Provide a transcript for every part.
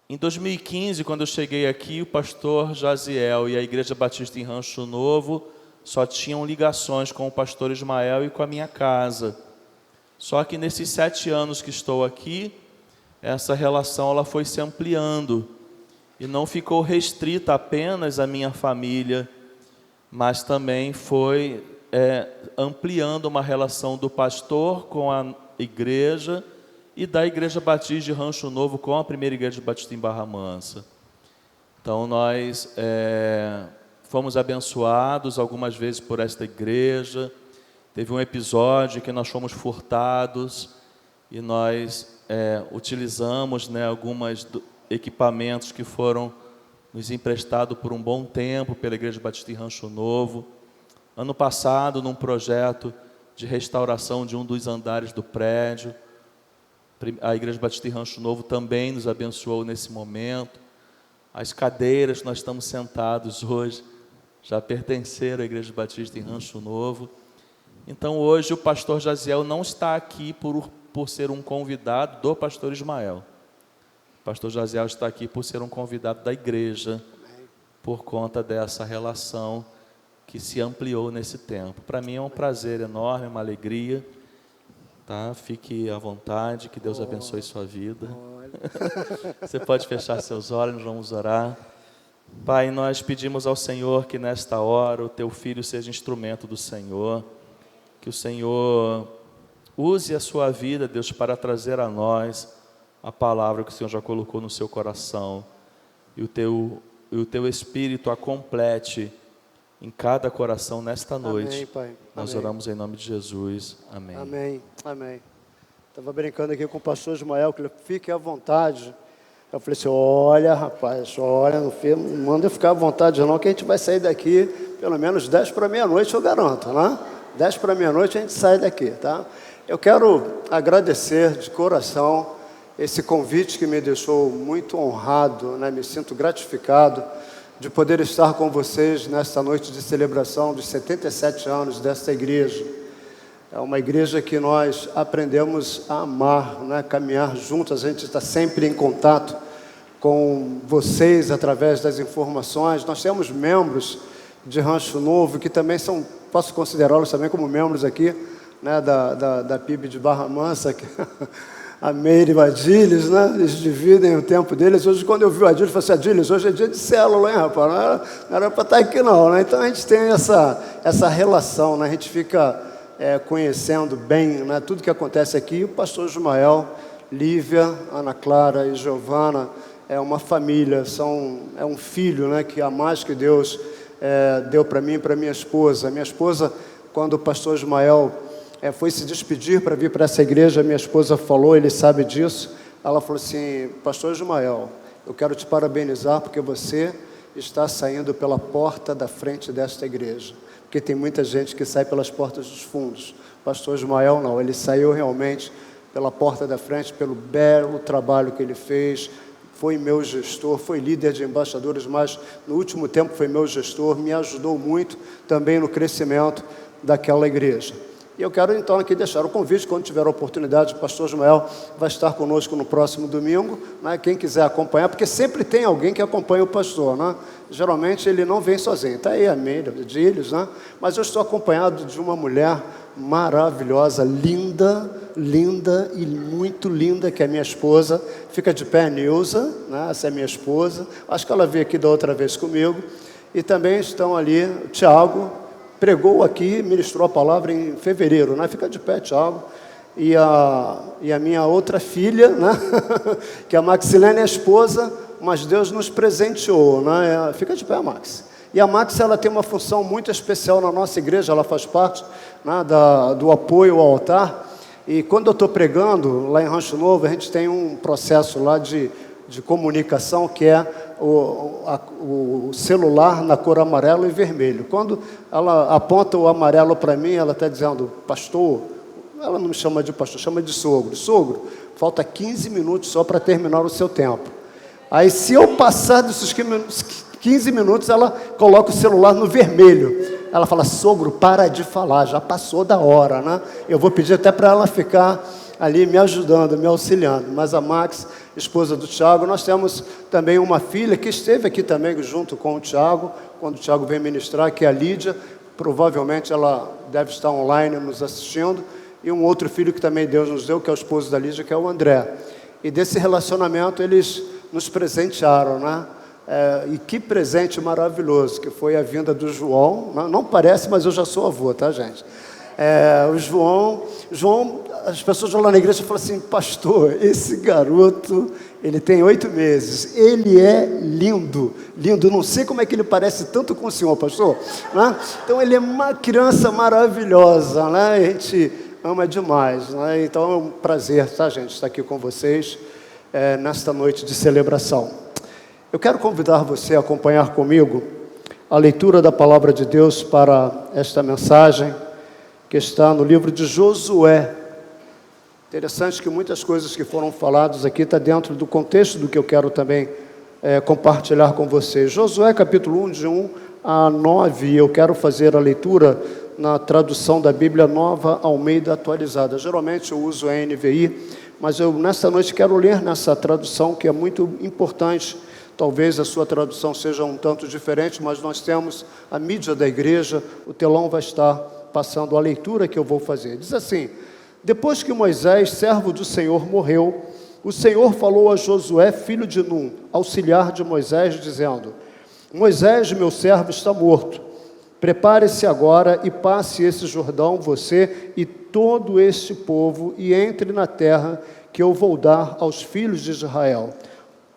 Em 2015, quando eu cheguei aqui, o pastor Jaziel e a Igreja Batista em Rancho Novo só tinham ligações com o pastor Ismael e com a minha casa. Só que nesses 7 anos que estou aqui, essa relação ela foi se ampliando e não ficou restrita apenas à minha família, mas também foi ampliando uma relação do pastor com a igreja e da Igreja Batista de Rancho Novo com a primeira Igreja Batista em Barra Mansa. Então nós fomos abençoados algumas vezes por esta igreja. Teve um episódio que nós fomos furtados e nós utilizamos alguns equipamentos que foram nos emprestados por um bom tempo pela Igreja Batista em Rancho Novo. Ano passado, num projeto de restauração de um dos andares do prédio, a Igreja Batista em Rancho Novo também nos abençoou nesse momento. As cadeiras que nós estamos sentados hoje já pertenceram à Igreja Batista em Rancho Novo. Então hoje o pastor Jaziel não está aqui por ser um convidado do pastor Ismael. O pastor Jaziel está aqui por ser um convidado da igreja, por conta dessa relação que se ampliou nesse tempo. Para mim é um prazer enorme, uma alegria. Tá? Fique à vontade, que Deus abençoe sua vida. Você pode fechar seus olhos, nós vamos orar. Pai, nós pedimos ao Senhor que nesta hora o teu filho seja instrumento do Senhor, que o Senhor use a sua vida, Deus, para trazer a nós a palavra que o Senhor já colocou no seu coração, e o teu Espírito a complete em cada coração nesta noite. Amém, Pai. Nós Amém. oramos em nome de Jesus. Amém. Amém, amém. Estava brincando aqui com o pastor Ismael, que ele fique à vontade. Eu falei assim, olha, rapaz, olha, não manda eu ficar à vontade não, que a gente vai sair daqui pelo menos 10 para meia-noite, eu garanto, né? 10 para meia-noite a gente sai daqui, tá? Eu quero agradecer de coração esse convite que me deixou muito honrado, né? Me sinto gratificado de poder estar com vocês nesta noite de celebração dos 77 anos desta igreja. É uma igreja que nós aprendemos a amar, né? Caminhar juntos, a gente está sempre em contato com vocês através das informações. Nós temos membros de Rancho Novo que também são, posso considerá-los também como membros aqui, né? da PIB de Barra Mansa, que a Meire e o Adílios, né? Eles dividem o tempo deles. Hoje, quando eu vi o Adílios, eu falei assim, Adílios, hoje é dia de célula, hein, rapaz? Não era para estar aqui, não, né? Então, a gente tem essa relação, né? A gente fica conhecendo bem, né? Tudo que acontece aqui. O pastor Ismael, Lívia, Ana Clara e Giovana, é uma família, é um filho, né? Que a mais que Deus deu para mim e para minha esposa. Minha esposa, quando o pastor Ismael foi se despedir para vir para essa igreja, minha esposa falou, ele sabe disso, ela falou assim, pastor Ismael, eu quero te parabenizar porque você está saindo pela porta da frente desta igreja, porque tem muita gente que sai pelas portas dos fundos. Pastor Ismael não, ele saiu realmente pela porta da frente, pelo belo trabalho que ele fez, foi meu gestor, foi líder de embaixadores, mas no último tempo foi meu gestor, me ajudou muito também no crescimento daquela igreja. E eu quero então aqui deixar o convite, quando tiver a oportunidade, o pastor Ismael vai estar conosco no próximo domingo, né? Quem quiser acompanhar, porque sempre tem alguém que acompanha o pastor, né? Geralmente ele não vem sozinho, está aí a Meire, de Ilhos, né? Mas eu estou acompanhado de uma mulher maravilhosa, linda e muito linda, que é minha esposa. Fica de pé, Nilza, né? Essa é minha esposa, acho que ela veio aqui da outra vez comigo. E também estão ali o Tiago, pregou aqui, ministrou a palavra em fevereiro, né? Fica de pé, Tiago. E a minha outra filha, né? Que a Maxilene é a esposa, mas Deus nos presenteou, né? Fica de pé, Max. E a Max, ela tem uma função muito especial na nossa igreja, ela faz parte, né, do apoio ao altar. E quando eu estou pregando, lá em Rancho Novo, a gente tem um processo lá de comunicação, que é o celular na cor amarelo e vermelho. Quando ela aponta o amarelo para mim, ela está dizendo, pastor, ela não me chama de pastor, chama de sogro. Sogro, falta 15 minutos só para terminar o seu tempo. Aí, se eu passar desses 15 minutos, ela coloca o celular no vermelho. ela fala, sogro, para de falar, já passou da hora, né? Eu vou pedir até para ela ficar ali me ajudando, me auxiliando. Mas a Max, esposa do Tiago, nós temos também uma filha que esteve aqui também junto com o Tiago, quando o Tiago veio ministrar, que é a Lídia. Provavelmente ela deve estar online nos assistindo. E um outro filho que também Deus nos deu, que é o esposo da Lídia, que é o André. E desse relacionamento eles nos presentearam, né? E que presente maravilhoso, que foi a vinda do João. Não parece, mas eu já sou avô, tá, gente? O João, as pessoas vão lá na igreja e falam assim, pastor, esse garoto, ele tem 8 meses, ele é lindo, não sei como é que ele parece tanto com o senhor, pastor, né? Então ele é uma criança maravilhosa, né? A gente ama demais, né? Então é um prazer, tá, gente, estar aqui com vocês nesta noite de celebração. Eu quero convidar você a acompanhar comigo a leitura da palavra de Deus para esta mensagem, que está no livro de Josué. Interessante que muitas coisas que foram faladas aqui estão dentro do contexto do que eu quero também compartilhar com vocês. Josué capítulo 1, de 1 a 9, eu quero fazer a leitura na tradução da Bíblia Nova Almeida Atualizada. Geralmente eu uso a NVI, mas eu nesta noite quero ler nessa tradução que é muito importante. Talvez a sua tradução seja um tanto diferente, mas nós temos a mídia da igreja, o telão vai estar passando a leitura que eu vou fazer. Diz assim, depois que Moisés, servo do Senhor, morreu, o Senhor falou a Josué, filho de Num, auxiliar de Moisés, dizendo, Moisés, meu servo, está morto. Prepare-se agora e passe esse Jordão, você e todo este povo, e entre na terra que eu vou dar aos filhos de Israel.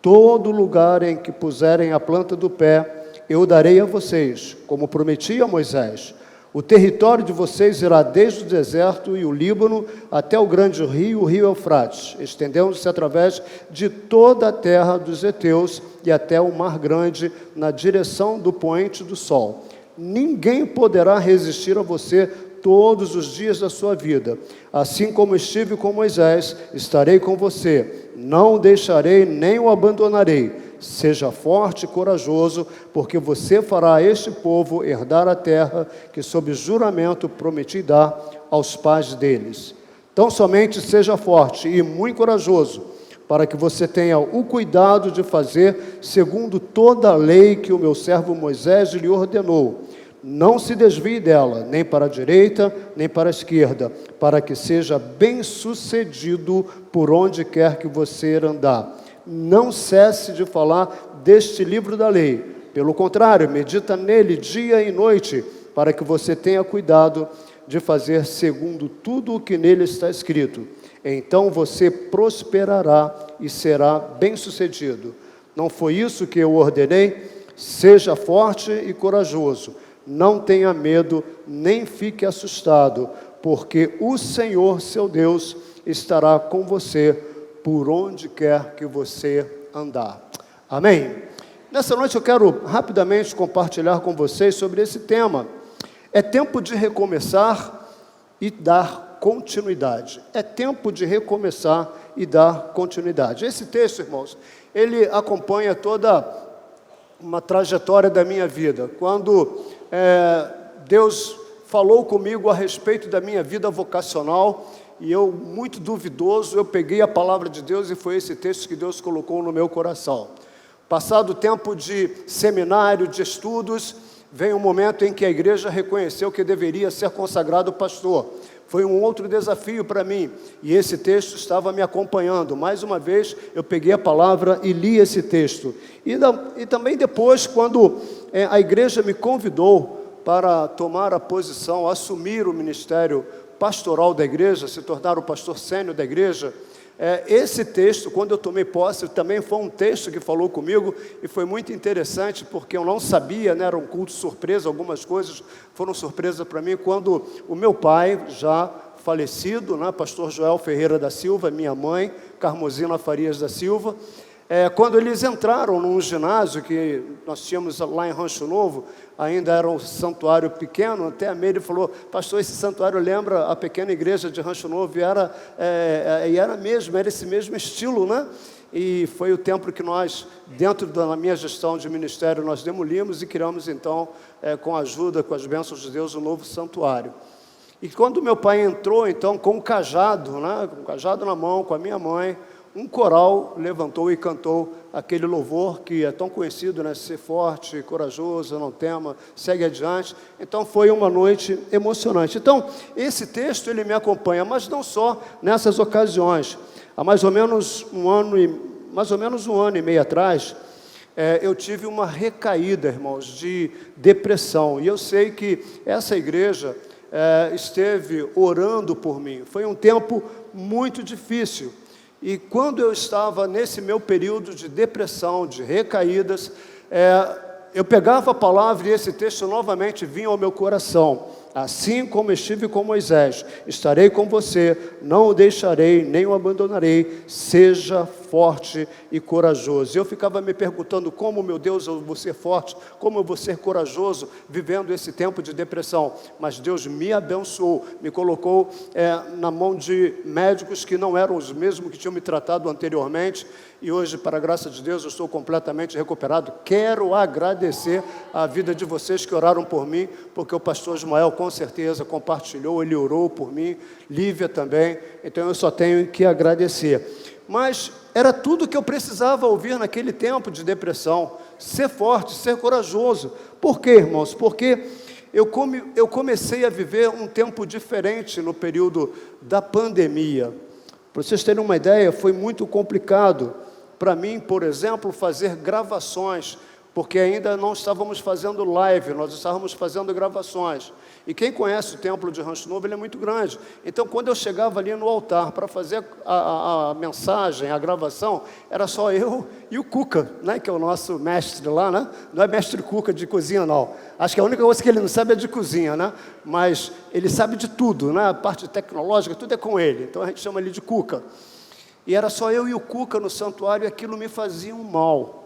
Todo lugar em que puserem a planta do pé, eu darei a vocês, como prometi a Moisés. O território de vocês irá desde o deserto e o Líbano até o grande rio, o rio Eufrates, estendendo-se através de toda a terra dos heteus e até o mar grande, na direção do poente do sol. Ninguém poderá resistir a você todos os dias da sua vida. Assim como estive com Moisés, estarei com você. Não o deixarei nem o abandonarei. Seja forte e corajoso, porque você fará a este povo herdar a terra que sob juramento prometi dar aos pais deles. Então somente seja forte e muito corajoso, para que você tenha o cuidado de fazer segundo toda a lei que o meu servo Moisés lhe ordenou. Não se desvie dela, nem para a direita, nem para a esquerda, para que seja bem-sucedido por onde quer que você andar. Não cesse de falar deste livro da lei. Pelo contrário, medita nele dia e noite, para que você tenha cuidado de fazer segundo tudo o que nele está escrito. Então você prosperará e será bem-sucedido. Não foi isso que eu ordenei? Seja forte e corajoso. Não tenha medo, nem fique assustado, porque o Senhor, seu Deus, estará com você por onde quer que você andar. Amém? Nessa noite eu quero rapidamente compartilhar com vocês sobre esse tema. É tempo de recomeçar e dar continuidade. É tempo de recomeçar e dar continuidade. Esse texto, irmãos, ele acompanha toda uma trajetória da minha vida. Quando Deus falou comigo a respeito da minha vida vocacional, e eu, muito duvidoso, eu peguei a palavra de Deus e foi esse texto que Deus colocou no meu coração. Passado o tempo de seminário, de estudos, veio um momento em que a igreja reconheceu que deveria ser consagrado pastor. Foi um outro desafio para mim, e esse texto estava me acompanhando. Mais uma vez, eu peguei a palavra e li esse texto. E também depois, quando a igreja me convidou para tomar a posição, assumir o ministério pastoral da igreja, se tornar o pastor sênior da igreja, esse texto, quando eu tomei posse, também foi um texto que falou comigo, e foi muito interessante, porque eu não sabia, né, era um culto surpresa, algumas coisas foram surpresa para mim, quando o meu pai, já falecido, né, pastor Joel Ferreira da Silva, minha mãe, Carmozina Farias da Silva, quando eles entraram num ginásio que nós tínhamos lá em Rancho Novo, ainda era um santuário pequeno, até a Meire falou, pastor, esse santuário lembra a pequena igreja de Rancho Novo, e era esse mesmo estilo, né? E foi o templo que nós, dentro da minha gestão de ministério, nós demolimos e criamos, então, com a ajuda, com as bênçãos de Deus, um novo santuário. E quando meu pai entrou, então, com um cajado, né, com um cajado na mão, com a minha mãe, um coral levantou e cantou aquele louvor que é tão conhecido, né? Ser forte, corajoso, não tema, segue adiante. Então foi uma noite emocionante. Então esse texto ele me acompanha, mas não só nessas ocasiões. Há mais ou menos um ano e meio atrás, eu tive uma recaída, irmãos, de depressão. E eu sei que essa igreja esteve orando por mim. Foi um tempo muito difícil. E quando eu estava nesse meu período de depressão, de recaídas, eu pegava a palavra e esse texto novamente vinha ao meu coração. Assim como estive com Moisés, estarei com você, não o deixarei, nem o abandonarei, seja forte e corajoso. Eu ficava me perguntando como, meu Deus, eu vou ser forte, como eu vou ser corajoso, vivendo esse tempo de depressão. Mas Deus me abençoou, me colocou na mão de médicos que não eram os mesmos que tinham me tratado anteriormente, e hoje, para a graça de Deus, eu estou completamente recuperado. Quero agradecer a vida de vocês que oraram por mim, porque o pastor Ismael, com certeza, compartilhou, ele orou por mim, Lívia também, então eu só tenho que agradecer. Mas era tudo que eu precisava ouvir naquele tempo de depressão, ser forte, ser corajoso. Por quê, irmãos? Porque eu comecei a viver um tempo diferente no período da pandemia. Para vocês terem uma ideia, foi muito complicado para mim, por exemplo, fazer gravações, porque ainda não estávamos fazendo live, nós estávamos fazendo gravações. E quem conhece o templo de Rancho Novo, ele é muito grande. Então, quando eu chegava ali no altar para fazer a mensagem, a gravação, era só eu e o Cuca, né, que é o nosso mestre lá, né? Não é mestre Cuca de cozinha, não. Acho que a única coisa que ele não sabe é de cozinha, né? Mas ele sabe de tudo, né? A parte tecnológica, tudo é com ele. Então, a gente chama ele de Cuca. E era só eu e o Cuca no santuário e aquilo me fazia um mal.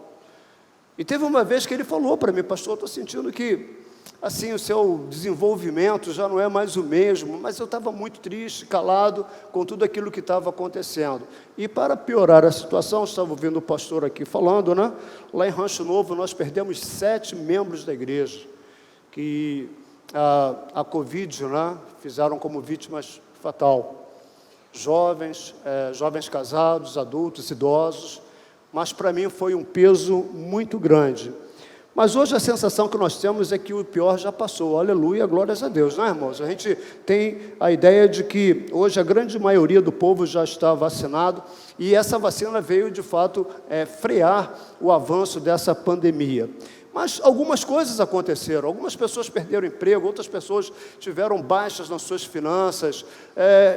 E teve uma vez que ele falou para mim, pastor, estou sentindo que, assim, o seu desenvolvimento já não é mais o mesmo, mas eu estava muito triste, calado com tudo aquilo que estava acontecendo. E para piorar a situação, estava ouvindo o pastor aqui falando, né? Lá em Rancho Novo nós perdemos 7 membros da igreja, que a Covid, né, fizeram como vítimas fatal. Jovens casados, adultos, idosos, mas para mim foi um peso muito grande. Mas hoje a sensação que nós temos é que o pior já passou, aleluia, glórias a Deus, não é, irmãos? A gente tem a ideia de que hoje a grande maioria do povo já está vacinado, e essa vacina veio de fato frear o avanço dessa pandemia. Mas algumas coisas aconteceram, algumas pessoas perderam emprego, outras pessoas tiveram baixas nas suas finanças.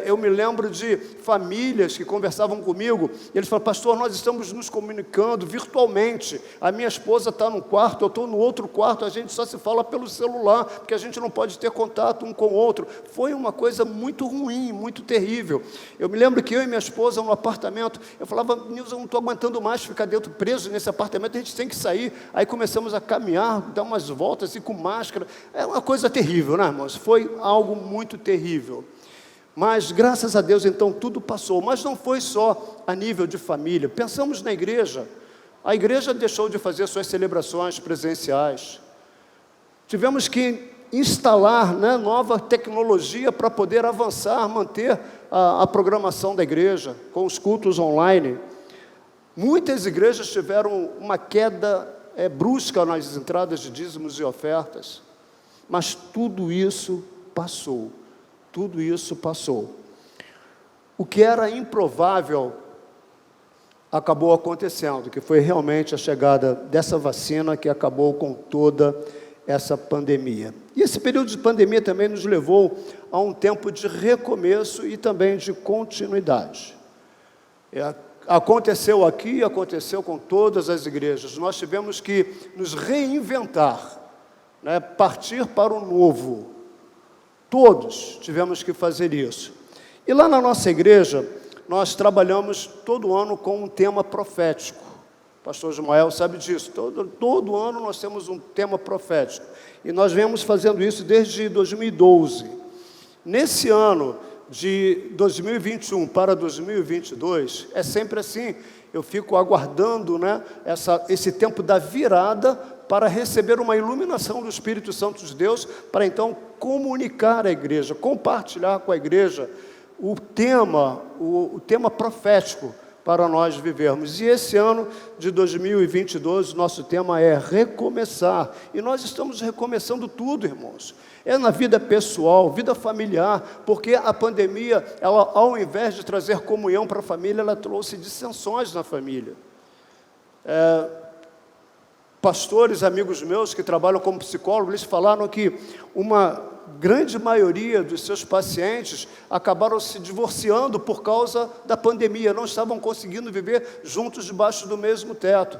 Eu me lembro de famílias que conversavam comigo, e eles falaram, pastor, nós estamos nos comunicando virtualmente, a minha esposa está num quarto, eu estou no outro quarto, a gente só se fala pelo celular, porque a gente não pode ter contato um com o outro. Foi uma coisa muito ruim, muito terrível. Eu me lembro que eu e minha esposa no apartamento, eu falava, Nilson, eu não estou aguentando mais ficar dentro, preso nesse apartamento, a gente tem que sair. Aí começamos a caminhar, dar umas voltas e com máscara. É uma coisa terrível, né, irmãos? Foi algo muito terrível. Mas, graças a Deus, então, tudo passou. Mas não foi só a nível de família. Pensamos na igreja. A igreja deixou de fazer suas celebrações presenciais. Tivemos que instalar, né, nova tecnologia para poder avançar, manter a programação da igreja, com os cultos online. Muitas igrejas tiveram uma queda brusca nas entradas de dízimos e ofertas, mas tudo isso passou, tudo isso passou. O que era improvável acabou acontecendo, que foi realmente a chegada dessa vacina que acabou com toda essa pandemia. E esse período de pandemia também nos levou a um tempo de recomeço e também de continuidade. Aconteceu aqui, aconteceu com todas as igrejas. Nós tivemos que nos reinventar, né? Partir para o novo. Todos tivemos que fazer isso. E lá na nossa igreja, nós trabalhamos todo ano com um tema profético. O pastor Ismael sabe disso. Todo ano nós temos um tema profético. E nós viemos fazendo isso desde 2012. Nesse ano de 2021 para 2022, é sempre assim, eu fico aguardando, né, esse tempo da virada para receber uma iluminação do Espírito Santo de Deus, para então comunicar à igreja, compartilhar com a igreja o tema profético para nós vivermos. E esse ano de 2022, nosso tema é recomeçar. E nós estamos recomeçando tudo, irmãos. É na vida pessoal, vida familiar, porque a pandemia, ela, ao invés de trazer comunhão para a família, ela trouxe dissensões na família. Pastores, amigos meus que trabalham como psicólogos, eles falaram que uma grande maioria dos seus pacientes acabaram se divorciando por causa da pandemia, não estavam conseguindo viver juntos debaixo do mesmo teto.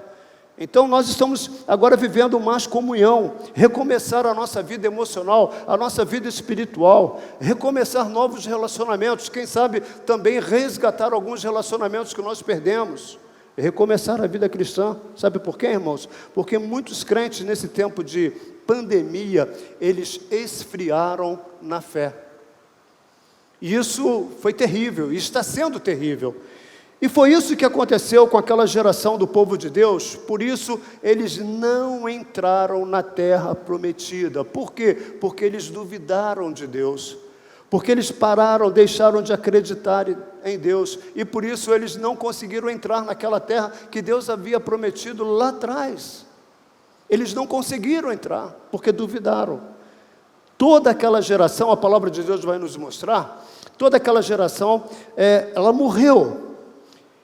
Então nós estamos agora vivendo mais comunhão, recomeçar a nossa vida emocional, a nossa vida espiritual, recomeçar novos relacionamentos, quem sabe também resgatar alguns relacionamentos que nós perdemos. Recomeçar a vida cristã, sabe por quê, irmãos? Porque muitos crentes nesse tempo de pandemia, eles esfriaram na fé. E isso foi terrível, e está sendo terrível. E foi isso que aconteceu com aquela geração do povo de Deus, por isso eles não entraram na terra prometida. Por quê? Porque eles duvidaram de Deus. Porque eles pararam, deixaram de acreditar em Deus, e por isso eles não conseguiram entrar naquela terra que Deus havia prometido lá atrás. Eles não conseguiram entrar, porque duvidaram. Toda aquela geração, a palavra de Deus vai nos mostrar, toda aquela geração, ela morreu.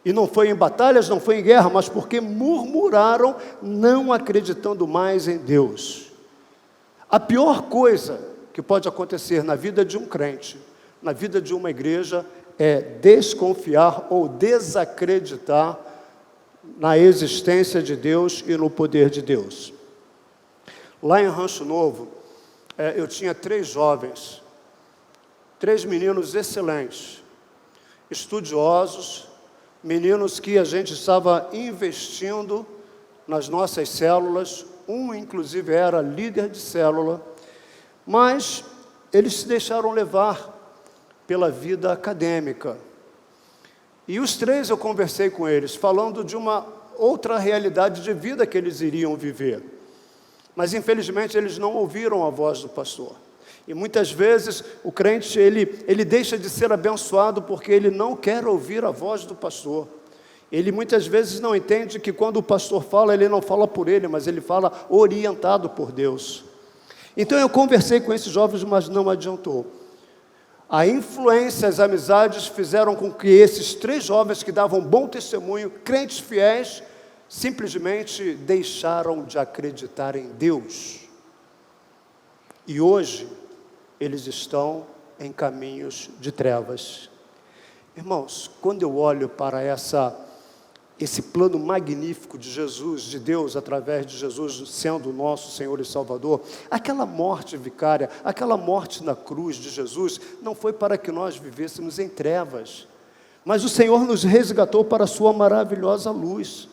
E não foi em batalhas, não foi em guerra, mas porque murmuraram, não acreditando mais em Deus. A pior coisa que pode acontecer na vida de um crente, na vida de uma igreja, é desconfiar ou desacreditar na existência de Deus e no poder de Deus. Lá em Rancho Novo, eu tinha 3 jovens, 3 meninos excelentes, estudiosos, meninos que a gente estava investindo nas nossas células, um inclusive era líder de célula, mas eles se deixaram levar pela vida acadêmica. E os 3 eu conversei com eles, falando de uma outra realidade de vida que eles iriam viver. Mas infelizmente eles não ouviram a voz do pastor. E muitas vezes o crente, ele deixa de ser abençoado porque ele não quer ouvir a voz do pastor. Ele muitas vezes não entende que quando o pastor fala, ele não fala por ele, mas ele fala orientado por Deus. Então eu conversei com esses jovens, mas não adiantou. A influência, as amizades fizeram com que esses 3 jovens que davam bom testemunho, crentes fiéis, simplesmente deixaram de acreditar em Deus. E hoje, eles estão em caminhos de trevas. Irmãos, quando eu olho para esse plano magnífico de Jesus, de Deus, através de Jesus sendo o nosso Senhor e Salvador, aquela morte vicária, aquela morte na cruz de Jesus, não foi para que nós vivêssemos em trevas, mas o Senhor nos resgatou para a sua maravilhosa luz.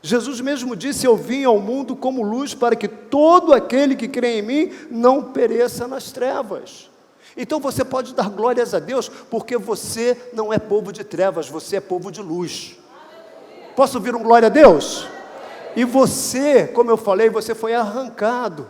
Jesus mesmo disse: eu vim ao mundo como luz para que todo aquele que crê em mim não pereça nas trevas. Então você pode dar glórias a Deus, porque você não é povo de trevas, você é povo de luz. Posso ouvir um glória a Deus? E você, como eu falei, você foi arrancado.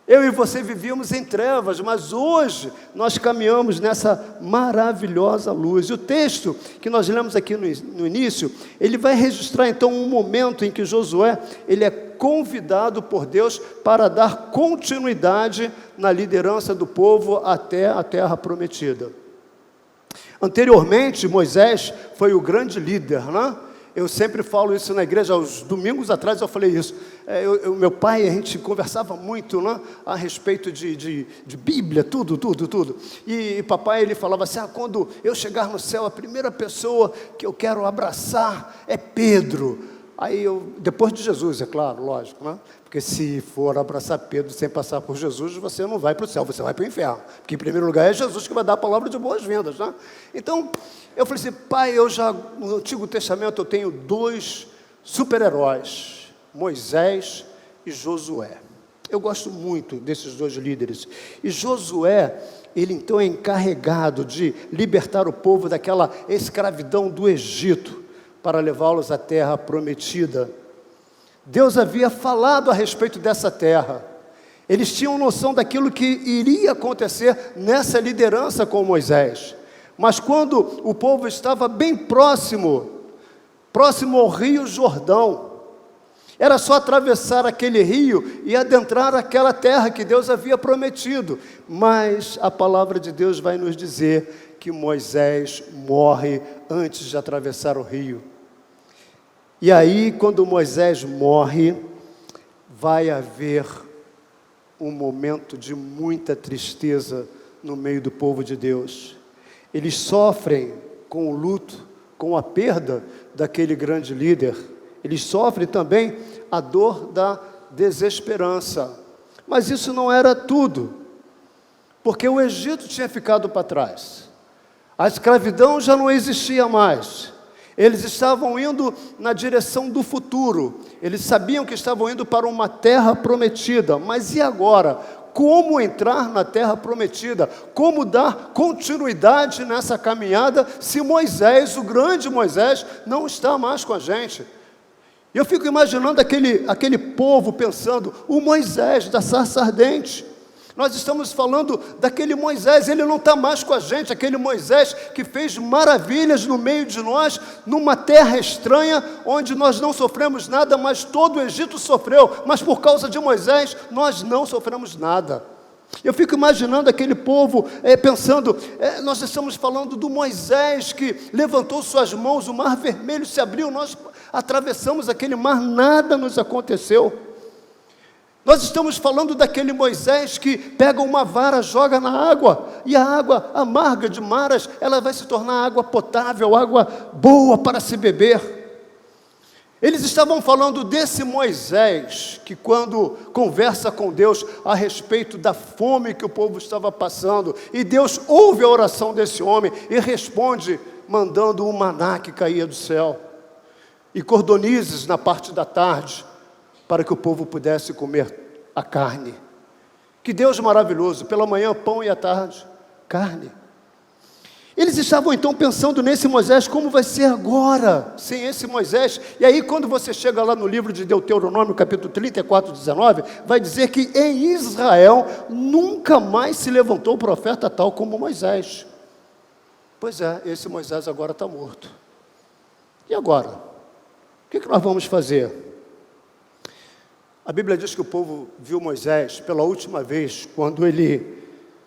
Eu e você vivíamos em trevas, mas hoje nós caminhamos nessa maravilhosa luz. E o texto que nós lemos aqui no início, ele vai registrar então um momento em que Josué, ele é convidado por Deus para dar continuidade na liderança do povo até a terra prometida. Anteriormente, Moisés foi o grande líder, né? Eu sempre falo isso na igreja, aos domingos atrás eu falei isso. Meu pai, a gente conversava muito, né, a respeito de Bíblia, tudo. E papai, ele falava assim: quando eu chegar no céu, a primeira pessoa que eu quero abraçar é Pedro. Aí depois de Jesus, é claro, lógico, né? Porque se for abraçar Pedro sem passar por Jesus, você não vai para o céu, você vai para o inferno. Porque em primeiro lugar é Jesus que vai dar a palavra de boas-vindas, né? Então, eu falei assim: pai, no Antigo Testamento eu tenho 2 super-heróis, Moisés e Josué. Eu gosto muito desses 2 líderes. E Josué, ele então é encarregado de libertar o povo daquela escravidão do Egito. para levá-los à terra prometida. Deus havia falado a respeito dessa terra. Eles tinham noção daquilo que iria acontecer nessa liderança com Moisés. Mas quando o povo estava bem próximo ao rio Jordão, era só atravessar aquele rio e adentrar aquela terra que Deus havia prometido. Mas a palavra de Deus vai nos dizer que Moisés morre antes de atravessar o rio. E aí, quando Moisés morre, vai haver um momento de muita tristeza no meio do povo de Deus. Eles sofrem com o luto, com a perda daquele grande líder. Eles sofrem também a dor da desesperança. Mas isso não era tudo, porque o Egito tinha ficado para trás. A escravidão já não existia mais. Eles estavam indo na direção do futuro. Eles sabiam que estavam indo para uma terra prometida. Mas e agora? Como entrar na terra prometida? Como dar continuidade nessa caminhada se Moisés, o grande Moisés, não está mais com a gente? Eu fico imaginando aquele povo pensando, o Moisés da sarça ardente. Nós estamos falando daquele Moisés, ele não está mais com a gente, aquele Moisés que fez maravilhas no meio de nós, numa terra estranha, onde nós não sofremos nada, mas todo o Egito sofreu, mas por causa de Moisés, nós não sofremos nada. Eu fico imaginando aquele povo pensando, nós estamos falando do Moisés que levantou suas mãos, o mar vermelho se abriu, nós atravessamos aquele mar, nada nos aconteceu. Nós estamos falando daquele Moisés que pega uma vara, joga na água, e a água amarga de Maras, ela vai se tornar água potável, água boa para se beber. Eles estavam falando desse Moisés, que quando conversa com Deus a respeito da fome que o povo estava passando, e Deus ouve a oração desse homem e responde, mandando um maná que caía do céu, e cordonizes na parte da tarde, para que o povo pudesse comer a carne. Que Deus maravilhoso, pela manhã pão e à tarde, carne. Eles estavam então pensando nesse Moisés, como vai ser agora, sem esse Moisés? E aí quando você chega lá no livro de Deuteronômio, capítulo 34, 19, vai dizer que em Israel nunca mais se levantou profeta tal como Moisés. Pois é, esse Moisés agora está morto. E agora? O que nós vamos fazer? A Bíblia diz que o povo viu Moisés pela última vez, quando ele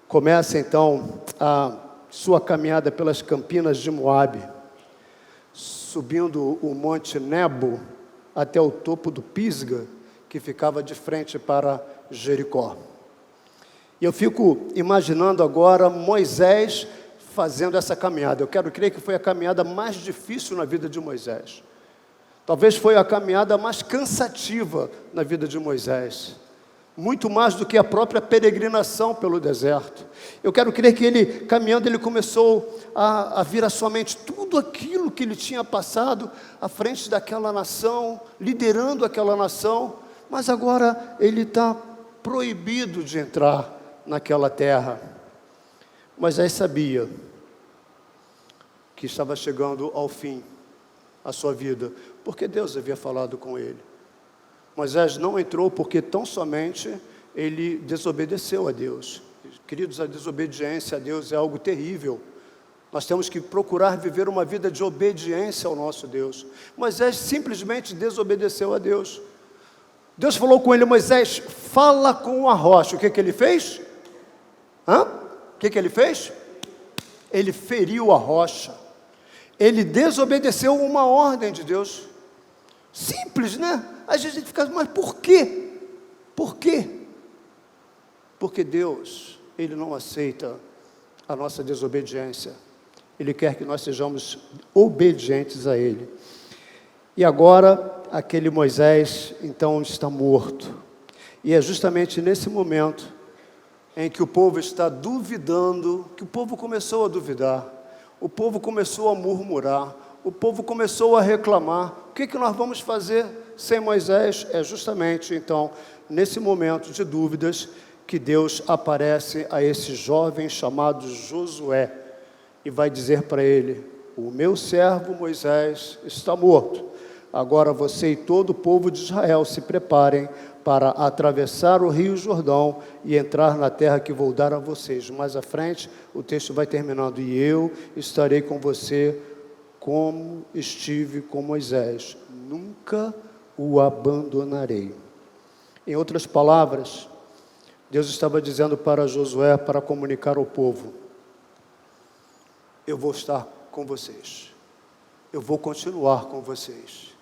começa então a sua caminhada pelas campinas de Moabe, subindo o monte Nebo até o topo do Pisga, que ficava de frente para Jericó. E eu fico imaginando agora Moisés fazendo essa caminhada. Eu quero crer que foi a caminhada mais difícil na vida de Moisés. Talvez foi a caminhada mais cansativa na vida de Moisés. Muito mais do que a própria peregrinação pelo deserto. Eu quero crer que ele, caminhando, ele começou a vir à sua mente tudo aquilo que ele tinha passado à frente daquela nação, liderando aquela nação, mas agora ele está proibido de entrar naquela terra. Moisés sabia que estava chegando ao fim a sua vida, porque Deus havia falado com ele. Moisés não entrou porque tão somente ele desobedeceu a Deus. Queridos, a desobediência a Deus é algo terrível. Nós temos que procurar viver uma vida de obediência ao nosso Deus. Moisés simplesmente desobedeceu a Deus. Deus falou com ele, Moisés, fala com a rocha. O que ele fez? O que ele fez? Ele feriu a rocha. Ele desobedeceu uma ordem de Deus. Simples, né? Às vezes a gente fica, mas por quê? Por quê? Porque Deus, Ele não aceita a nossa desobediência. Ele quer que nós sejamos obedientes a Ele. E agora, aquele Moisés, então, está morto. E é justamente nesse momento em que o povo está duvidando, que o povo começou a duvidar. O povo começou a murmurar, o povo começou a reclamar. O que nós vamos fazer sem Moisés? É justamente, então, nesse momento de dúvidas, que Deus aparece a esse jovem chamado Josué e vai dizer para ele, o meu servo Moisés está morto. Agora você e todo o povo de Israel se preparem para atravessar o rio Jordão e entrar na terra que vou dar a vocês. Mais à frente, o texto vai terminando. E eu estarei com você como estive com Moisés. Nunca o abandonarei. Em outras palavras, Deus estava dizendo para Josué, para comunicar ao povo: eu vou estar com vocês. Eu vou continuar com vocês.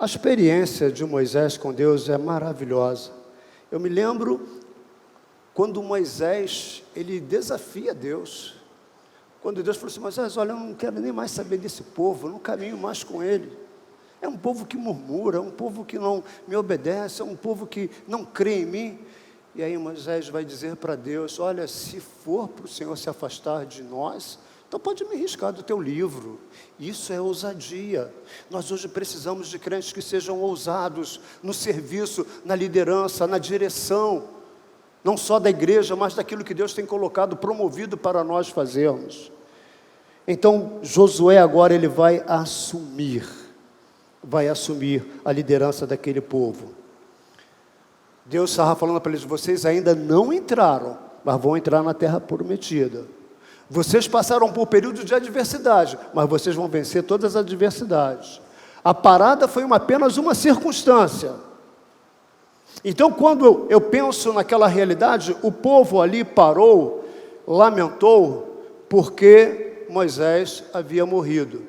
A experiência de Moisés com Deus é maravilhosa. Eu me lembro quando Moisés, ele desafia Deus. Quando Deus falou assim: Moisés, olha, eu não quero nem mais saber desse povo, eu não caminho mais com ele. É um povo que murmura, é um povo que não me obedece, é um povo que não crê em mim. E aí Moisés vai dizer para Deus: olha, se for para o Senhor se afastar de nós, então pode me riscar do teu livro. Isso é ousadia. Nós hoje precisamos de crentes que sejam ousados no serviço, na liderança, na direção, não só da igreja, mas daquilo que Deus tem colocado, promovido para nós fazermos. Então Josué agora ele vai assumir a liderança daquele povo. Deus estava falando para eles: vocês ainda não entraram, mas vão entrar na terra prometida. Vocês passaram por um período de adversidade, mas vocês vão vencer todas as adversidades. A parada foi apenas uma circunstância. Então, quando eu penso naquela realidade, o povo ali parou, lamentou, porque Moisés havia morrido.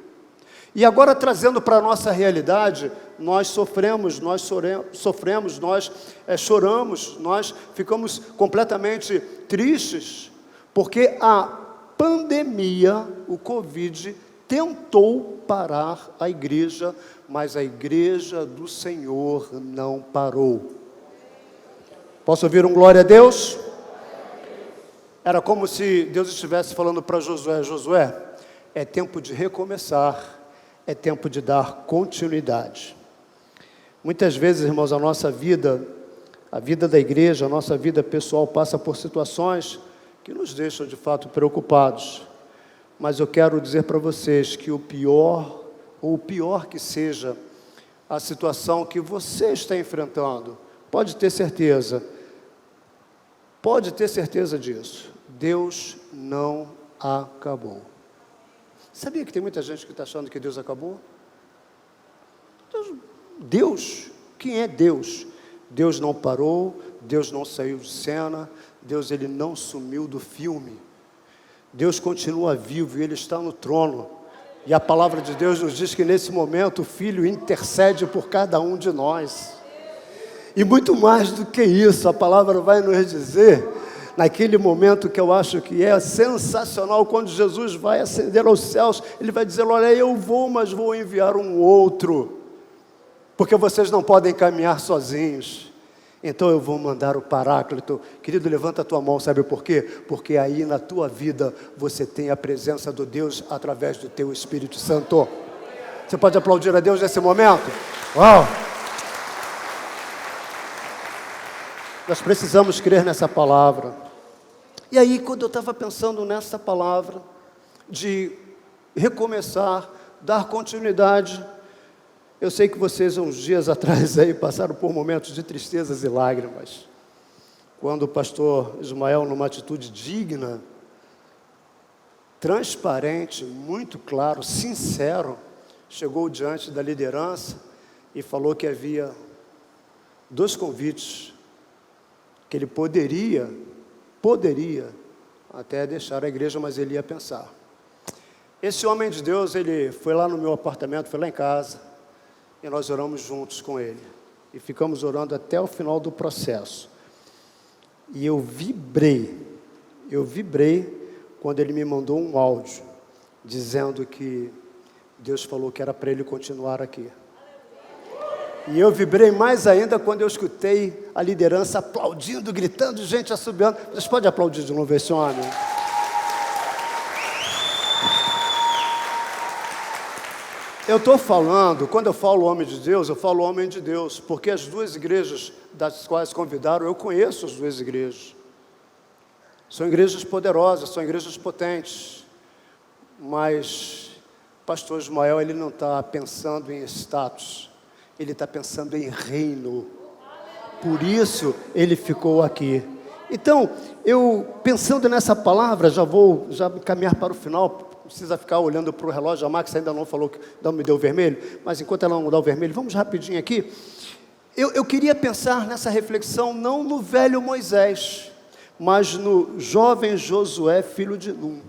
E agora, trazendo para a nossa realidade, nós sofremos, nós choramos, nós ficamos completamente tristes, porque a pandemia, o Covid, tentou parar a igreja, mas a igreja do Senhor não parou. Posso ouvir um glória a Deus? Era como se Deus estivesse falando para Josué: Josué, é tempo de recomeçar, é tempo de dar continuidade. Muitas vezes, irmãos, a nossa vida, a vida da igreja, a nossa vida pessoal passa por situações que nos deixam de fato preocupados. Mas eu quero dizer para vocês que o pior que seja a situação que você está enfrentando, pode ter certeza disso, Deus não acabou. Sabia que tem muita gente que está achando que Deus acabou? Deus, quem é Deus? Deus não parou, Deus não saiu de cena, Deus ele não sumiu do filme. Deus continua vivo e Ele está no trono. E a palavra de Deus nos diz que nesse momento o Filho intercede por cada um de nós. E muito mais do que isso, a palavra vai nos dizer, naquele momento que eu acho que é sensacional, quando Jesus vai ascender aos céus, Ele vai dizer: olha, eu vou, mas vou enviar um outro, porque vocês não podem caminhar sozinhos. Então eu vou mandar o Paráclito. Querido, levanta a tua mão, sabe por quê? Porque aí na tua vida você tem a presença do Deus através do teu Espírito Santo. Você pode aplaudir a Deus nesse momento? Uau! Nós precisamos crer nessa palavra. E aí, quando eu estava pensando nessa palavra de recomeçar, dar continuidade, eu sei que vocês, uns dias atrás, aí, passaram por momentos de tristezas e lágrimas. Quando o pastor Ismael, numa atitude digna, transparente, muito claro, sincero, chegou diante da liderança e falou que havia 2 convites, que ele poderia até deixar a igreja, mas ele ia pensar. Esse homem de Deus, ele foi lá no meu apartamento, foi lá em casa, e nós oramos juntos com ele. E ficamos orando até o final do processo. E eu vibrei quando ele me mandou um áudio, dizendo que Deus falou que era para ele continuar aqui. E eu vibrei mais ainda quando eu escutei a liderança aplaudindo, gritando, gente assobiando. Vocês podem aplaudir de novo esse homem? Eu estou falando, quando eu falo homem de Deus, eu falo homem de Deus, porque as 2 igrejas das quais convidaram, eu conheço as 2 igrejas. São igrejas poderosas, são igrejas potentes, mas pastor Ismael, ele não está pensando em status, ele está pensando em reino. Por isso ele ficou aqui. Então, eu pensando nessa palavra, já caminhar para o final. Precisa ficar olhando para o relógio. A Max ainda não falou, não me deu o vermelho, mas enquanto ela não dá o vermelho, vamos rapidinho aqui. Eu queria pensar nessa reflexão não no velho Moisés, mas no jovem Josué, filho de Num.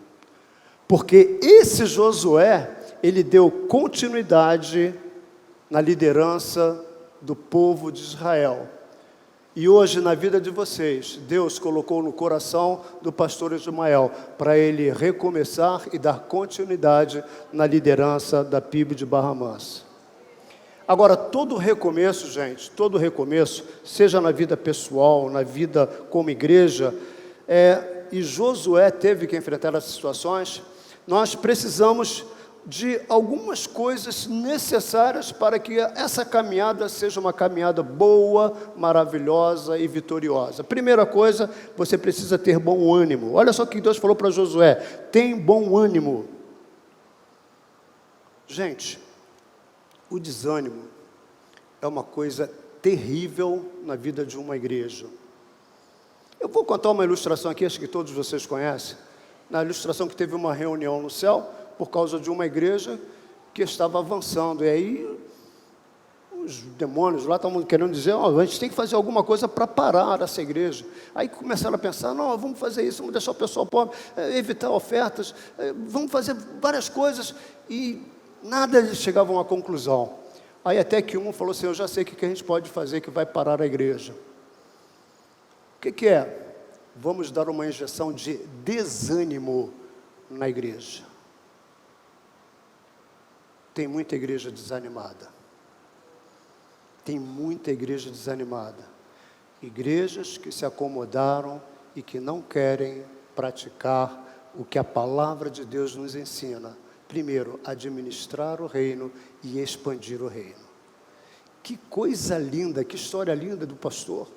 Porque esse Josué, ele deu continuidade na liderança do povo de Israel. E hoje, na vida de vocês, Deus colocou no coração do pastor Ismael para ele recomeçar e dar continuidade na liderança da PIB de Barra Mansa. Agora, todo recomeço, gente, todo recomeço, seja na vida pessoal, na vida como igreja, e Josué teve que enfrentar essas situações, nós precisamos de algumas coisas necessárias para que essa caminhada seja uma caminhada boa, maravilhosa e vitoriosa. Primeira coisa, você precisa ter bom ânimo. Olha só o que Deus falou para Josué: tem bom ânimo. Gente, o desânimo é uma coisa terrível na vida de uma igreja. Eu vou contar uma ilustração aqui, acho que todos vocês conhecem. Na ilustração que teve uma reunião no céu, por causa de uma igreja que estava avançando. E aí, os demônios lá estavam querendo dizer, a gente tem que fazer alguma coisa para parar essa igreja. Aí começaram a pensar, não, vamos fazer isso, vamos deixar o pessoal pobre, evitar ofertas, vamos fazer várias coisas. E nada eles chegavam a uma conclusão. Aí até que um falou assim, eu já sei o que a gente pode fazer que vai parar a igreja. O que é? Vamos dar uma injeção de desânimo na igreja. Tem muita igreja desanimada. Tem muita igreja desanimada. Igrejas que se acomodaram e que não querem praticar o que a palavra de Deus nos ensina. Primeiro, administrar o reino e expandir o reino. Que coisa linda, que história linda do pastor.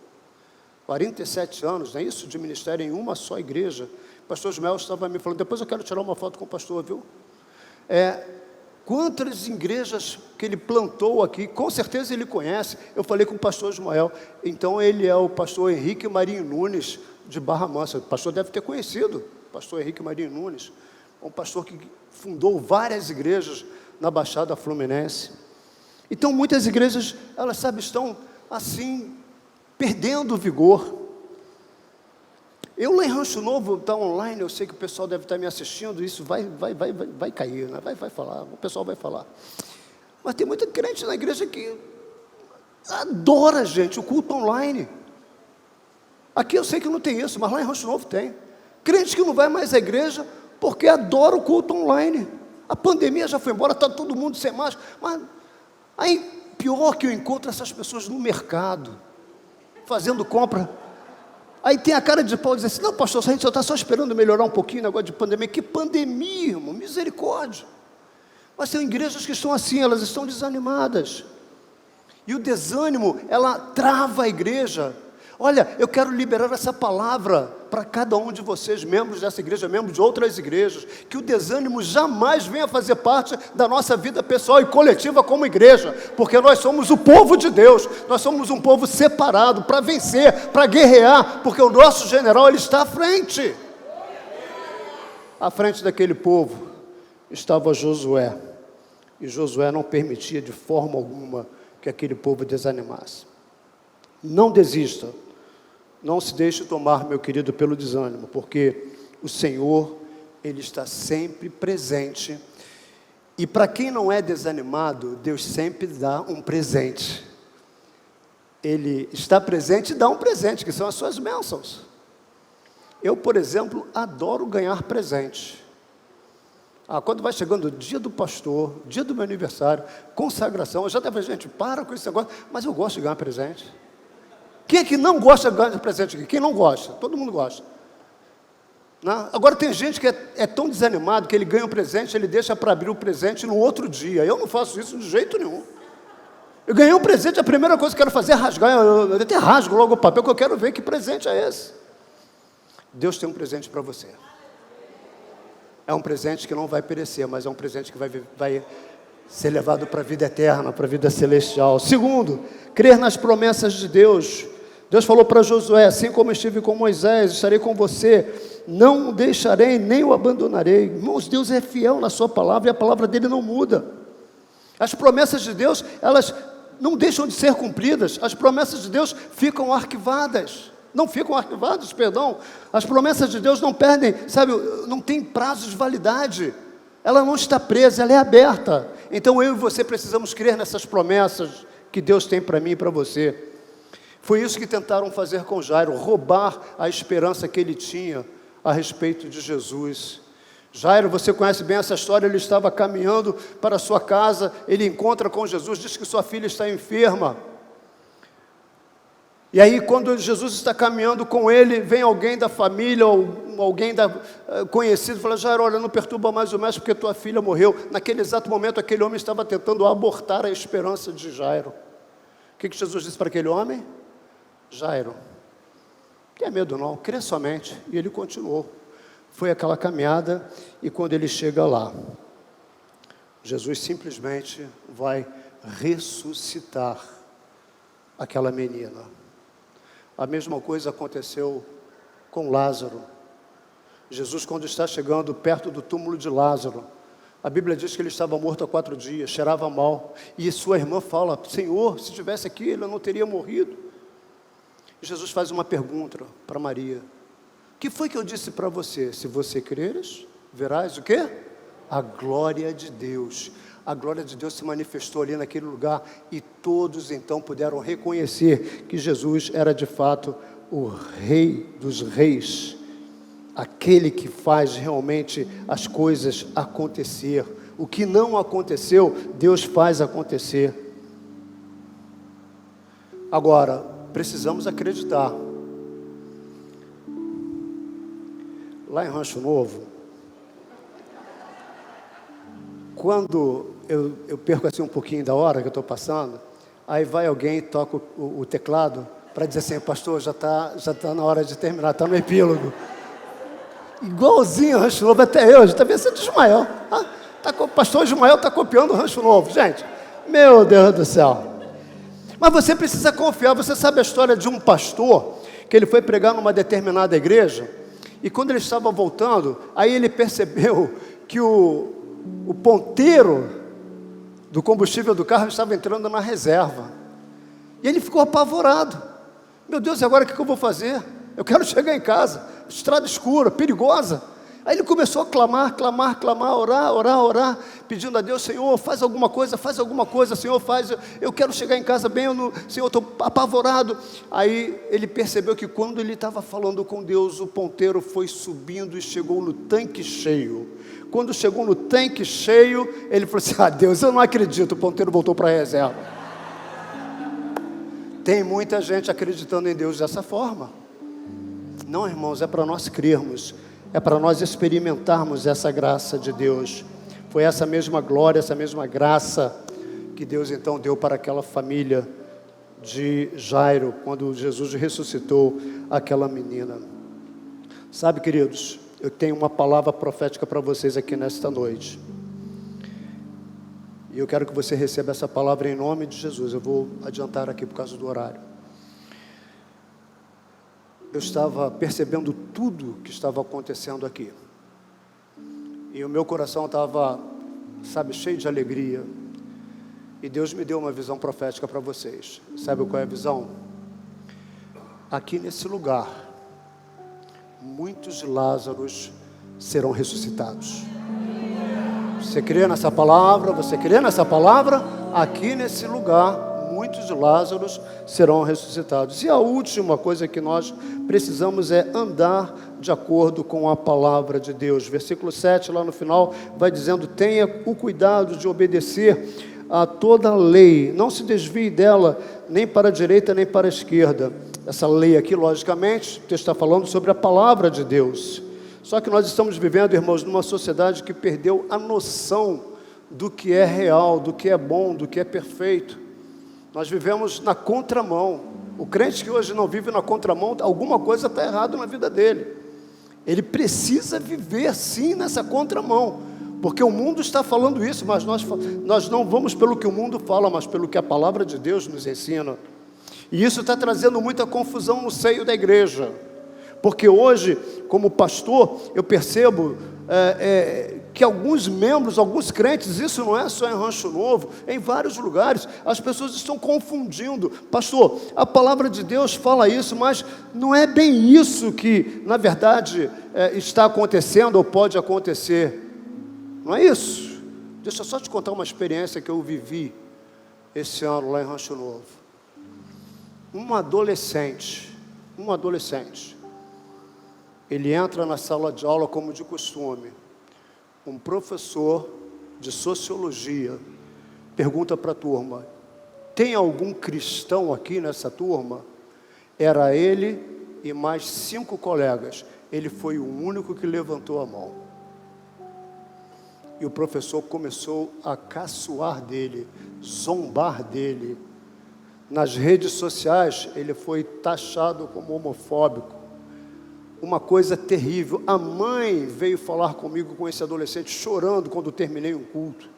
47 anos, não é isso? De ministério em uma só igreja. O pastor Ismael estava me falando, depois eu quero tirar uma foto com o pastor, viu? Quantas igrejas que ele plantou aqui, com certeza ele conhece. Eu falei com o pastor Ismael, então ele é o pastor Henrique Marinho Nunes, de Barra Mansa. O pastor deve ter conhecido, o pastor Henrique Marinho Nunes, um pastor que fundou várias igrejas na Baixada Fluminense. Então muitas igrejas, elas estão assim, perdendo o vigor. Eu lá em Rancho Novo, está online, eu sei que o pessoal deve estar me assistindo, isso vai cair, né? vai falar, o pessoal vai falar. Mas tem muita crente na igreja que adora, gente, o culto online. Aqui eu sei que não tem isso, mas lá em Rancho Novo tem. Crente que não vai mais à igreja porque adora o culto online. A pandemia já foi embora, está todo mundo sem máscara. Mas aí, pior que eu encontro essas pessoas no mercado, fazendo compra. Aí tem a cara de pau e diz assim, não, pastor, a gente só está só esperando melhorar um pouquinho o negócio de pandemia. Que pandemia, irmão, misericórdia. Mas tem igrejas que estão assim, elas estão desanimadas. E o desânimo, ela trava a igreja. Olha, eu quero liberar essa palavra para cada um de vocês, membros dessa igreja, membros de outras igrejas, que o desânimo jamais venha fazer parte da nossa vida pessoal e coletiva como igreja, porque nós somos o povo de Deus, nós somos um povo separado para vencer, para guerrear, porque o nosso general, ele está à frente. À frente daquele povo estava Josué, e Josué não permitia de forma alguma que aquele povo desanimasse. Não desista. Não se deixe tomar, meu querido, pelo desânimo, porque o Senhor, Ele está sempre presente. E para quem não é desanimado, Deus sempre dá um presente. Ele está presente e dá um presente, que são as suas bênçãos. Eu, por exemplo, adoro ganhar presente. Quando vai chegando o dia do pastor, dia do meu aniversário, consagração, eu já deve, gente, para com esse negócio, mas eu gosto de ganhar presente. Quem é que não gosta de ganhar presente aqui? Quem não gosta? Todo mundo gosta. Não? Agora tem gente que é tão desanimado que ele ganha um presente, ele deixa para abrir o presente no outro dia. Eu não faço isso de jeito nenhum. Eu ganhei um presente, a primeira coisa que eu quero fazer é rasgar, eu até rasgo logo o papel, que eu quero ver que presente é esse. Deus tem um presente para você. É um presente que não vai perecer, mas é um presente que vai ser levado para a vida eterna, para a vida celestial. Segundo, crer nas promessas de Deus. Deus falou para Josué: assim como estive com Moisés, estarei com você, não o deixarei, nem o abandonarei. Irmãos, Deus é fiel na sua palavra e a palavra dele não muda. As promessas de Deus, elas não deixam de ser cumpridas. As promessas de Deus ficam arquivadas. Não ficam arquivadas, perdão. As promessas de Deus não perdem, sabe, não tem prazo de validade. Ela não está presa, ela é aberta. Então eu e você precisamos crer nessas promessas que Deus tem para mim e para você. Foi isso que tentaram fazer com Jairo, roubar a esperança que ele tinha a respeito de Jesus. Jairo, você conhece bem essa história, ele estava caminhando para a sua casa, ele encontra com Jesus, diz que sua filha está enferma. E aí, quando Jesus está caminhando com ele, vem alguém da família, ou alguém conhecido, fala: Jairo, olha, não perturba mais o mestre, porque tua filha morreu. Naquele exato momento, aquele homem estava tentando abortar a esperança de Jairo. O que Jesus disse para aquele homem? Jairo, não tenha medo não, crê somente. E ele continuou. Foi aquela caminhada, e quando ele chega lá, Jesus simplesmente vai ressuscitar aquela menina. A mesma coisa aconteceu com Lázaro. Jesus, quando está chegando perto do túmulo de Lázaro, a Bíblia diz que ele estava morto há 4 dias, cheirava mal, e sua irmã fala: Senhor, se estivesse aqui, ele não teria morrido. E Jesus faz uma pergunta para Maria: o que foi que eu disse para você? Se você creres, verás o quê? A glória de Deus. A glória de Deus se manifestou ali naquele lugar, e todos então puderam reconhecer que Jesus era de fato o Rei dos Reis, aquele que faz realmente as coisas acontecer. O que não aconteceu, Deus faz acontecer. Agora, precisamos acreditar. Lá em Rancho Novo, quando eu perco assim um pouquinho da hora que eu estou passando, aí vai alguém e toca o teclado para dizer assim: pastor, já tá na hora de terminar, está no epílogo. Igualzinho Rancho Novo, até eu, já está vendo de Ismael. O pastor Ismael está copiando o Rancho Novo, gente. Meu Deus do céu. Mas você precisa confiar. Você sabe a história de um pastor que ele foi pregar numa determinada igreja, e quando ele estava voltando, aí ele percebeu que o ponteiro do combustível do carro estava entrando na reserva. E ele ficou apavorado. Meu Deus, e agora o que eu vou fazer? Eu quero chegar em casa, estrada escura, perigosa. Aí ele começou a clamar, orar, pedindo a Deus: Senhor, faz alguma coisa, Senhor, eu quero chegar em casa bem, Senhor, estou apavorado. Aí ele percebeu que quando ele estava falando com Deus, o ponteiro foi subindo e chegou no tanque cheio. Quando chegou no tanque cheio, ele falou assim: Deus, eu não acredito, o ponteiro voltou para a reserva. Tem muita gente acreditando em Deus dessa forma. Não, irmãos, é para nós crermos, é para nós experimentarmos essa graça de Deus. Foi essa mesma glória, essa mesma graça que Deus então deu para aquela família de Jairo, quando Jesus ressuscitou aquela menina. Sabe, queridos, eu tenho uma palavra profética para vocês aqui nesta noite. E eu quero que você receba essa palavra em nome de Jesus. Eu vou adiantar aqui por causa do horário. Eu estava percebendo tudo que estava acontecendo aqui. E o meu coração estava, cheio de alegria. E Deus me deu uma visão profética para vocês. Sabe qual é a visão? Aqui nesse lugar, muitos Lázaros serão ressuscitados. Você crê nessa palavra? Você crê nessa palavra? Aqui nesse lugar, muitos Lázaros serão ressuscitados. E a última coisa que nós precisamos é andar de acordo com a palavra de Deus. Versículo 7, lá no final, vai dizendo: tenha o cuidado de obedecer a toda a lei, não se desvie dela, nem para a direita, nem para a esquerda. Essa lei aqui, logicamente, o texto está falando sobre a palavra de Deus. Só que nós estamos vivendo, irmãos, numa sociedade que perdeu a noção do que é real, do que é bom, do que é perfeito. Nós vivemos na contramão. O crente que hoje não vive na contramão, alguma coisa está errada na vida dele. Ele precisa viver sim nessa contramão, porque o mundo está falando isso, mas nós não vamos pelo que o mundo fala, mas pelo que a palavra de Deus nos ensina. E isso está trazendo muita confusão no seio da igreja, porque hoje, como pastor, eu percebo que alguns membros, alguns crentes, isso não é só em Rancho Novo, em vários lugares, as pessoas estão confundindo. Pastor, a palavra de Deus fala isso, mas não é bem isso que, na verdade, está acontecendo ou pode acontecer. Não é isso. Deixa eu só te contar uma experiência que eu vivi esse ano lá em Rancho Novo. Um adolescente, ele entra na sala de aula como de costume. Um professor de sociologia pergunta para a turma: tem algum cristão aqui nessa turma? Era ele e mais 5 colegas. Ele foi o único que levantou a mão. E o professor começou a caçoar dele, zombar dele. Nas redes sociais, ele foi taxado como homofóbico. Uma coisa terrível. A mãe veio falar comigo, com esse adolescente, chorando quando terminei um culto.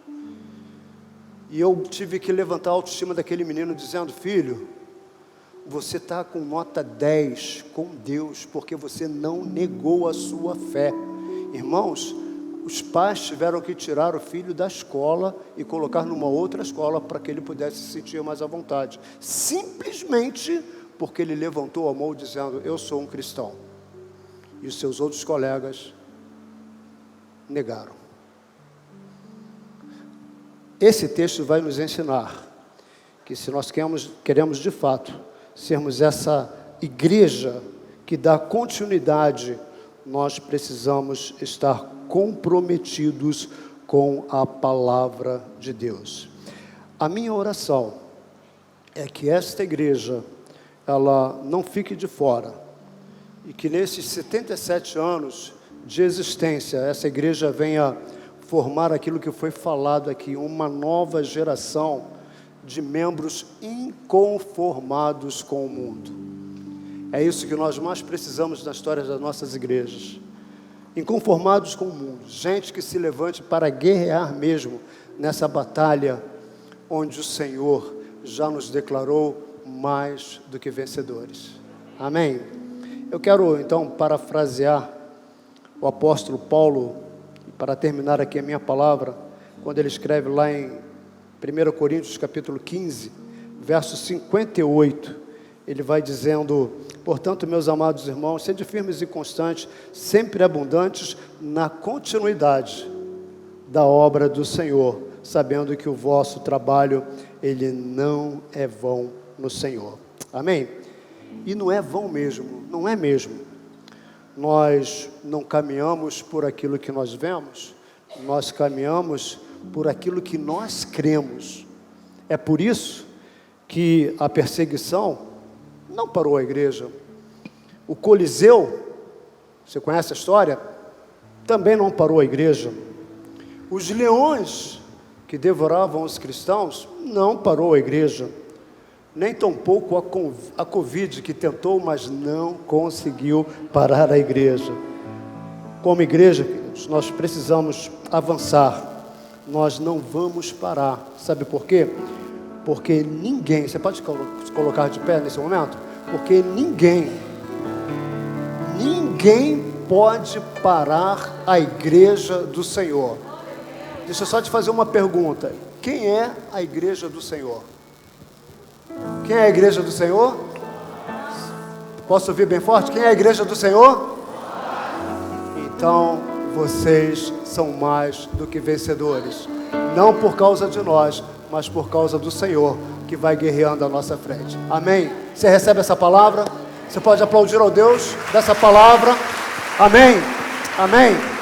E eu tive que levantar a autoestima daquele menino, dizendo: filho, você está com nota 10 com Deus, porque você não negou a sua fé. Irmãos, os pais tiveram que tirar o filho da escola e colocar numa outra escola para que ele pudesse se sentir mais à vontade. Simplesmente porque ele levantou a mão dizendo: eu sou um cristão. E os seus outros colegas negaram. Esse texto vai nos ensinar que se nós queremos de fato sermos essa igreja que dá continuidade, nós precisamos estar comprometidos com a palavra de Deus. A minha oração é que esta igreja, ela não fique de fora, e que nesses 77 anos de existência, essa igreja venha formar aquilo que foi falado aqui, uma nova geração de membros inconformados com o mundo. É isso que nós mais precisamos na história das nossas igrejas. Inconformados com o mundo, gente que se levante para guerrear mesmo nessa batalha onde o Senhor já nos declarou mais do que vencedores. Amém? Eu quero então parafrasear o apóstolo Paulo, para terminar aqui a minha palavra, quando ele escreve lá em 1 Coríntios capítulo 15, verso 58, ele vai dizendo: portanto, meus amados irmãos, sede firmes e constantes, sempre abundantes na continuidade da obra do Senhor, sabendo que o vosso trabalho, ele não é vão no Senhor. Amém? E não é vão mesmo, não é mesmo. Nós não caminhamos por aquilo que nós vemos, nós caminhamos por aquilo que nós cremos. É por isso que a perseguição não parou a igreja. O Coliseu, você conhece a história? Também não parou a igreja. Os leões que devoravam os cristãos não parou a igreja. Nem tampouco a Covid, que tentou, mas não conseguiu parar a igreja. Como igreja, queridos, nós precisamos avançar. Nós não vamos parar. Sabe por quê? Porque ninguém, você pode se colocar de pé nesse momento? Porque ninguém pode parar a igreja do Senhor. Deixa eu só te fazer uma pergunta. Quem é a igreja do Senhor? Quem é a igreja do Senhor? Posso ouvir bem forte? Quem é a igreja do Senhor? Então, vocês são mais do que vencedores. Não por causa de nós, mas por causa do Senhor, que vai guerreando à nossa frente. Amém? Você recebe essa palavra? Você pode aplaudir ao Deus dessa palavra? Amém? Amém?